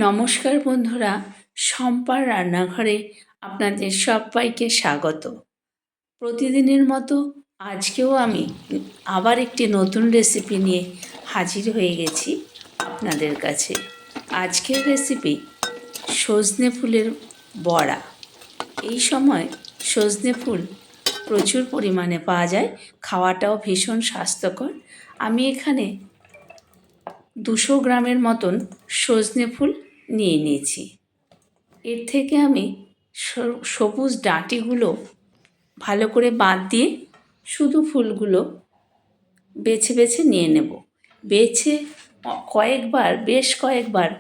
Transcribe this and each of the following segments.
নমস্কার বন্ধুরা, শম্পার রান্নাঘরে আপনাদের সবাইকে স্বাগত। প্রতিদিনের মতো আজকেও আমি আবার একটি নতুন রেসিপি নিয়ে হাজির হয়ে গেছি আপনাদের কাছে। আজকের রেসিপি সজনে ফুলের বড়া। এই সময় সজনে ফুল প্রচুর পরিমাণে পাওয়া যায়, খাওয়াটাও ভীষণ স্বাস্থ্যকর। আমি এখানে 200 গ্রামের মতন সজনে ফুল নিয়ে নিয়েছি। এর থেকে আমি সবুজ ডাঁটিগুলো ভালো করে বাদ দিয়ে শুধু ফুলগুলো বেছে বেছে নিয়ে নেব। বেছে বেশ কয়েকবার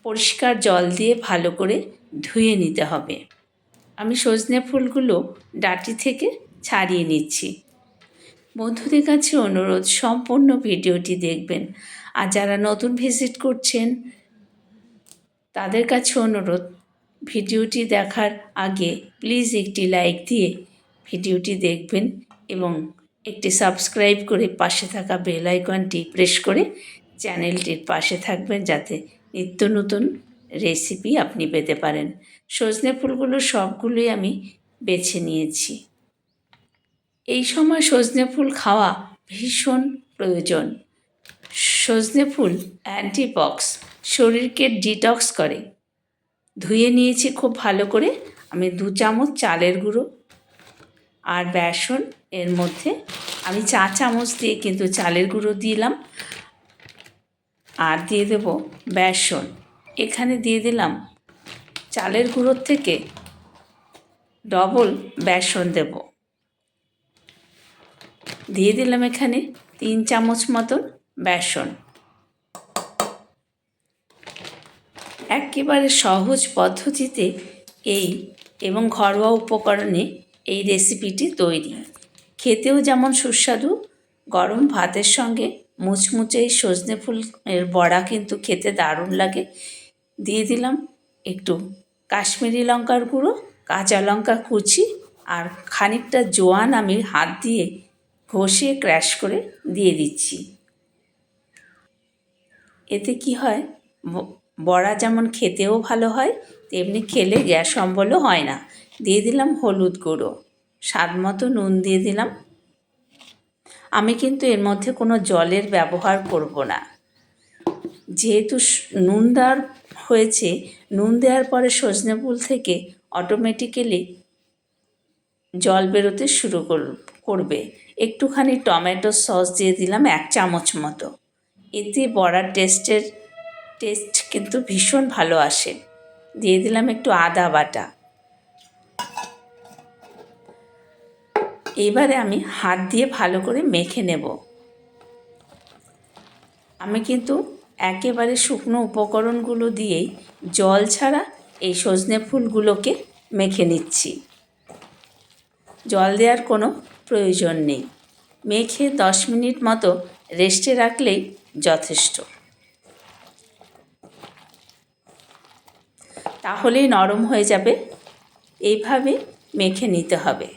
পরিষ্কার জল দিয়ে ভালো করে ধুয়ে নিতে হবে। আমি সজনে ফুলগুলো ডাঁটি থেকে ছাড়িয়ে নিচ্ছি। বন্ধুদের কাছে অনুরোধ, সম্পূর্ণ ভিডিওটি দেখবেন। আর যারা নতুন ভিজিট করছেন তাদের কাছে অনুরোধ, ভিডিওটি দেখার আগে প্লিজ একটি লাইক দিয়ে ভিডিওটি দেখবেন এবং একটি সাবস্ক্রাইব করে পাশে থাকা বেল আইকনটি প্রেস করে চ্যানেলটির পাশে থাকবেন, যাতে নিত্য নতুন রেসিপি আপনি পেতে পারেন। সজনে ফুলগুলো সবগুলোই আমি বেছে নিয়েছি। এই সময় সজনে ফুল খাওয়া ভীষণ প্রয়োজন। সজনে ফুল অ্যান্টিপক্স, শরীরকে ডিটক্স করে। ধুয়ে নিয়েছি খুব ভালো করে। আমি 2 চামচ চালের গুঁড়ো আর বেসন, এর মধ্যে আমি 4 চামচ দিয়ে কিন্তু চালের গুঁড়ো দিলাম, আর দিয়ে দেব বেসন। এখানে দিয়ে দিলাম চালের গুঁড়োর থেকে ডবল বেসন দেব। দিয়ে দিলাম এখানে 3 চামচ মতন বেসন। একেবারে সহজ পদ্ধতিতে এবং ঘরোয়া উপকরণে এই রেসিপিটি তৈরি। খেতেও যেমন সুস্বাদু, গরম ভাতের সঙ্গে মুচমুচে এই সজনে ফুলের বড়া কিন্তু খেতে দারুণ লাগে। দিয়ে দিলাম একটু কাশ্মীরি লঙ্কার গুঁড়ো, কাঁচা লঙ্কা কুচি, আর খানিকটা জোয়ান আমি হাত দিয়ে ঘষে ক্র্যাশ করে দিয়ে দিচ্ছি। এতে কি হয়, বড়া যেমন খেতেও ভালো হয়, তেমনি খেলে গ্যাস অম্বলও হয় না। দিয়ে দিলাম হলুদ গুঁড়ো, স্বাদ মতো নুন দিয়ে দিলাম। আমি কিন্তু এর মধ্যে কোনো জলের ব্যবহার করব না, যেহেতু নুন দেওয়ার হয়েছে। নুন দেওয়ার পরে সজনে ফুল থেকে অটোমেটিক্যালি জল বেরোতে শুরু করবে। একটুখানি টমেটো সস দিয়ে দিলাম 1 চামচ মতো। এতে বড়ার টেস্ট কিন্তু ভীষণ ভালো আসে। দিয়ে দিলাম একটু আদা বাটা। এবারে আমি হাত দিয়ে ভালো করে মেখে নেব। আমি কিন্তু একেবারে শুকনো উপকরণগুলো দিয়েই জল ছাড়া এই সজনে ফুলগুলোকে মেখে নিচ্ছি। জল দেওয়ার কোনো প্রয়োজন নেই। মেখে 10 মিনিট মতো রেস্টে রাখলেই যথেষ্ট। তাহলেই নরম হয়ে যাবে। এইভাবে মেখে নিতে হবে।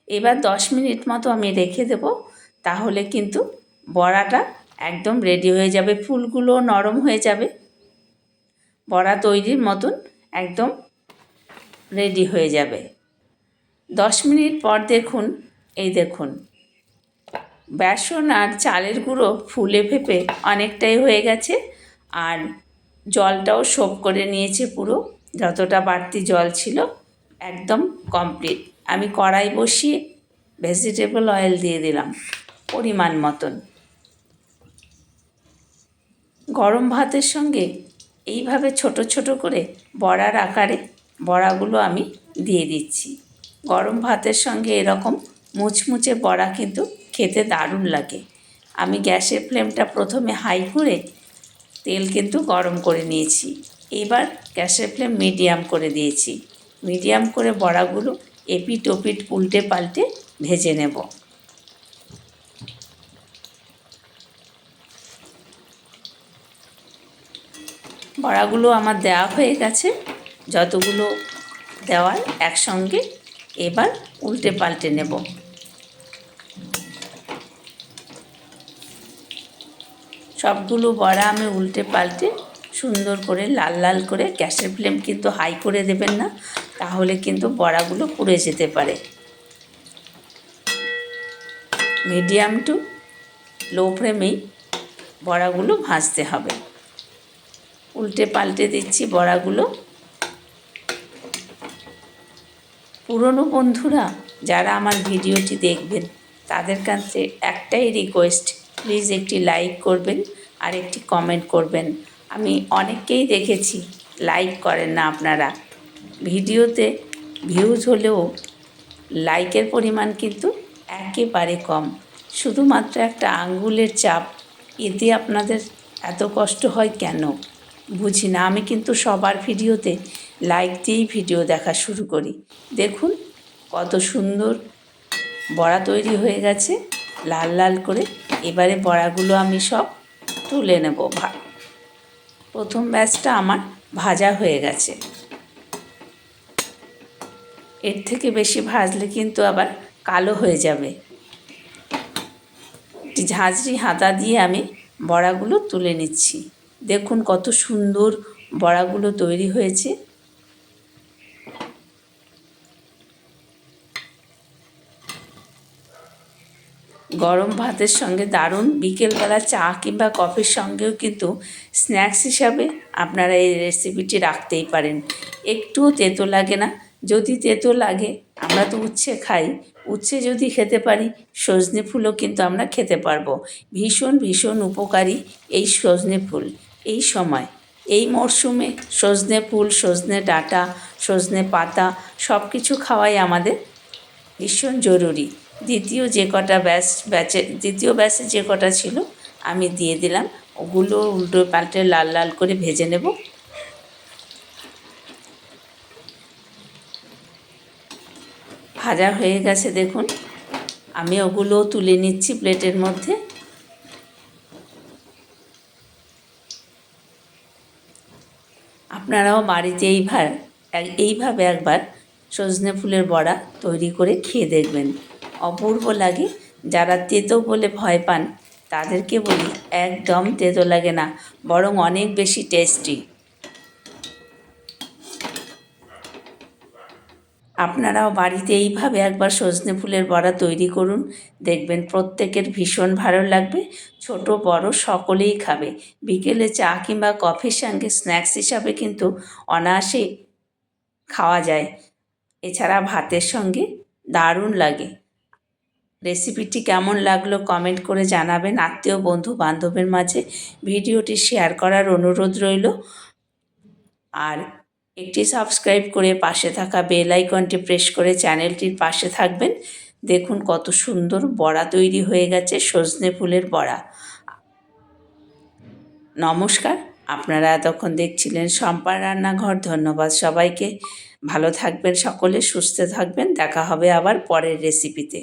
এবার 10 মিনিট মতো আমি রেখে দেব, তাহলে কিন্তু বড়াটা একদম রেডি হয়ে যাবে। ফুলগুলো নরম হয়ে যাবে। বড়া তৈরির মতন একদম রেডি হয়ে যাবে। 10 মিনিট পর দেখুন, দেখুন বেসন আর চালের গুঁড়ো ফুলে ফেপে অনেকটাই হয়ে গেছে, আর জলটাও সোপ করে নিয়েছে পুরো। যতটা বাড়তি জল ছিল একদম কমপ্লিট। আমি কড়াই বসিয়ে ভেজিটেবল অয়েল দিয়ে দিলাম পরিমাণ মতন। গরম ভাতের সঙ্গে এইভাবে ছোট ছোট করে বড়ার আকারে বড়াগুলো আমি দিয়ে দিচ্ছি। গরম ভাতের সঙ্গে এরকম মুচমুচে বড়া কিন্তু খেতে দারুণ লাগে। আমি গ্যাসের ফ্লেমটা প্রথমে হাই করে তেল কিন্তু গরম করে নিয়েছি। এবার গ্যাসের ফ্লেম মিডিয়াম করে দিয়েছি। মিডিয়াম করে বড়াগুলো এপিট ওপিট উল্টে পাল্টে ভেজে নেব। বড়াগুলো আমার দেওয়া হয়ে গেছে। যতগুলো দেওয়ার একসঙ্গে এবার উল্টে পাল্টে নেব। সবগুলো বড়া আমি উল্টে পাল্টে সুন্দর করে লাল লাল করে, গ্যাসের ফ্লেম কিন্তু হাই করে দেবেন না, তাহলে কিন্তু বড়াগুলো পুড়ে যেতে পারে। মিডিয়াম টু লো ফ্লেমেই বড়াগুলো ভাজতে হবে। উল্টে পাল্টে দিচ্ছি বড়াগুলো। পুরনো বন্ধুরা যারা আমার ভিডিওটি দেখবেন তাদের কাছে একটাই রিকোয়েস্ট, প্লিজ একটি লাইক করবেন আর একটি কমেন্ট করবেন। আমি অনেককেই দেখেছি লাইক করেন না আপনারা। ভিডিওতে ভিউজ হলেও লাইকের পরিমাণ কিন্তু একেবারে কম। শুধুমাত্র একটা আঙ্গুলের চাপ, এতে আপনাদের এত কষ্ট হয় কেন বুঝি না। আমি কিন্তু সবার ভিডিওতে লাইক দিয়েই ভিডিও দেখা শুরু করি। দেখুন কত সুন্দর বড়া তৈরি হয়ে গেছে লাল লাল করে। এবারে বড়াগুলো আমি সব তুলে নেব। প্রথম ব্যাচটা আমার ভাজা হয়ে গেছে। এর থেকে বেশি ভাজলে কিন্তু আবার কালো হয়ে যাবে। একটি ঝাঁঝরি হাতা দিয়ে আমি বড়াগুলো তুলে নিচ্ছি। দেখুন কত সুন্দর বড়াগুলো তৈরি হয়েছে। গরম ভাতের সঙ্গে দারুণ, বিকেলবেলা চা কিংবা কফির সঙ্গেও কিন্তু স্ন্যাক্স হিসাবে আপনারা এই রেসিপিটি রাখতেই পারেন। একটুও তেতো লাগে না। যদি তেতো লাগে, আমরা তো উচ্ছে খাই, উচ্ছে যদি খেতে পারি, সজনে ফুলও কিন্তু আমরা খেতে পারবো। ভীষণ ভীষণ উপকারী এই সজনে ফুল। এই সময়, এই মরশুমে সজনে ফুল, সজনে ডাঁটা, সজনে পাতা সব কিছু খাওয়াই আমাদের ভীষণ জরুরি। দ্বিতীয় ব্যাচে যে কটা ছিল আমি দিয়ে দিলাম। ওগুলো উল্টো পাল্টে লাল লাল করে ভেজে নেব। ভাজা হয়ে গেছে দেখুন। আমি ওগুলো তুলে নিচ্ছি প্লেটের মধ্যে। আপনারাও বাড়িতে এইভাবে একবার সজনে ফুলের বড়া তৈরি করে খেয়ে দেখবেন, অপূর্ব লাগে। যারা তেতো বলে ভয় পান তাদেরকে বলি, একদম তেতো লাগে না, বরং অনেক বেশি টেস্টি। আপনারাও বাড়িতে এইভাবে একবার সজনে ফুলের বড়া তৈরি করুন, দেখবেন প্রত্যেকের ভীষণ ভালো লাগবে। ছোট বড় সকলেই খাবে। বিকেলে চা কিংবা কফির সঙ্গে স্ন্যাক্স হিসাবে কিন্তু অনায়াসেই খাওয়া যায়। এছাড়া ভাতের সঙ্গে দারুণ লাগে। রেসিপিটি কেমন লাগলো কমেন্ট করে জানাবেন। আত্মীয় বন্ধু বান্ধবের মাঝে ভিডিওটি শেয়ার করার অনুরোধ রইল। আর একটি সাবস্ক্রাইব করে পাশে থাকা বেল আইকনটি প্রেস করে চ্যানেলটির পাশে থাকবেন। দেখুন কত সুন্দর বড়া তৈরি হয়ে গেছে, সজনে ফুলের বড়া। নমস্কার, আপনারা এতক্ষণ দেখছিলেন শম্পার রান্নাঘর। ধন্যবাদ সবাইকে। ভালো থাকবেন সকলে, সুস্থ থাকবেন। দেখা হবে আবার পরের রেসিপিতে।